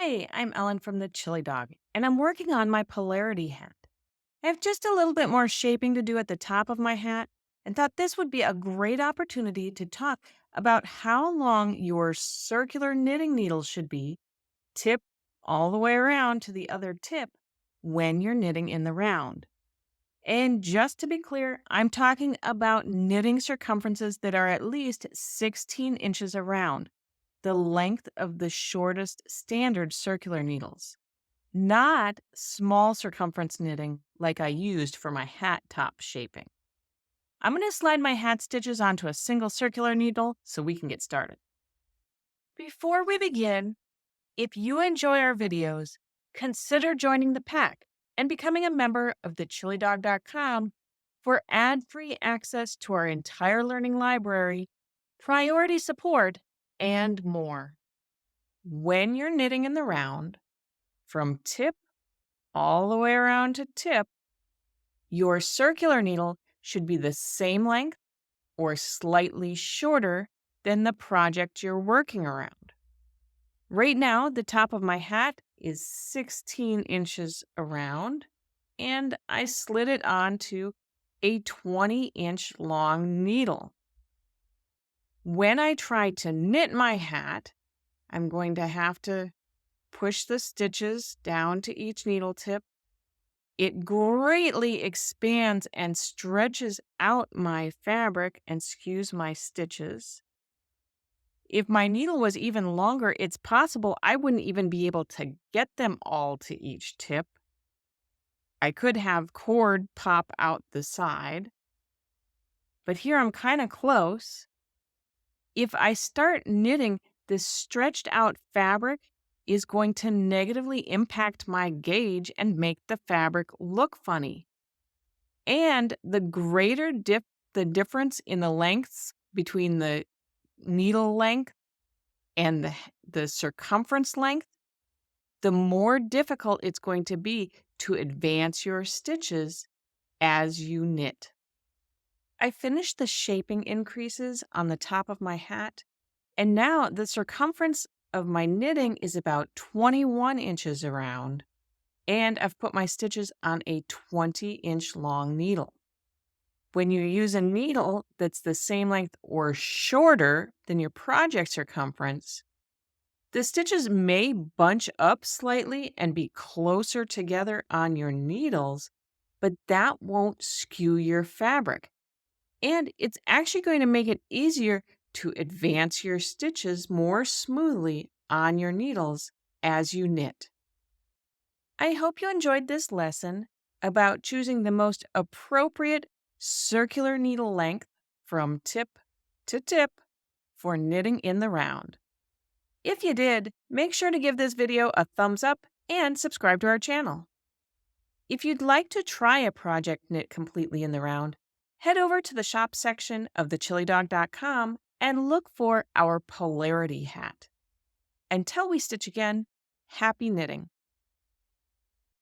Hey, I'm Ellen from the Chili Dog, and I'm working on my polarity hat. I have just a little bit more shaping to do at the top of my hat, and thought this would be a great opportunity to talk about how long your circular knitting needle should be, tip all the way around to the other tip when you're knitting in the round. And just to be clear, I'm talking about knitting circumferences that are at least 16 inches around, the length of the shortest standard circular needles, not small circumference knitting like I used for my hat top shaping. I'm going to slide my hat stitches onto a single circular needle so we can get started. Before we begin, if you enjoy our videos, consider joining the pack and becoming a member of thechilidog.com for ad-free access to our entire learning library, priority support, and more. When you're knitting in the round, from tip all the way around to tip, your circular needle should be the same length or slightly shorter than the project you're working around. Right now, the top of my hat is 16 inches around, and I slid it onto a 20-inch long needle. When I try to knit my hat, I'm going to have to push the stitches down to each needle tip. It greatly expands and stretches out my fabric and skews my stitches. If my needle was even longer, it's possible I wouldn't even be able to get them all to each tip. I could have cord pop out the side, but here I'm kind of close. If I start knitting, this stretched out fabric is going to negatively impact my gauge and make the fabric look funny. And the greater the difference in the lengths between the needle length and the circumference length, the more difficult it's going to be to advance your stitches as you knit. I finished the shaping increases on the top of my hat, and now the circumference of my knitting is about 21 inches around, and I've put my stitches on a 20-inch long needle. When you use a needle that's the same length or shorter than your project circumference, the stitches may bunch up slightly and be closer together on your needles, but that won't skew your fabric. And it's actually going to make it easier to advance your stitches more smoothly on your needles as you knit. I hope you enjoyed this lesson about choosing the most appropriate circular needle length from tip to tip for knitting in the round. If you did, make sure to give this video a thumbs up and subscribe to our channel. If you'd like to try a project knit completely in the round, head over to the shop section of thechilidog.com and look for our polarity hat. Until we stitch again, happy knitting.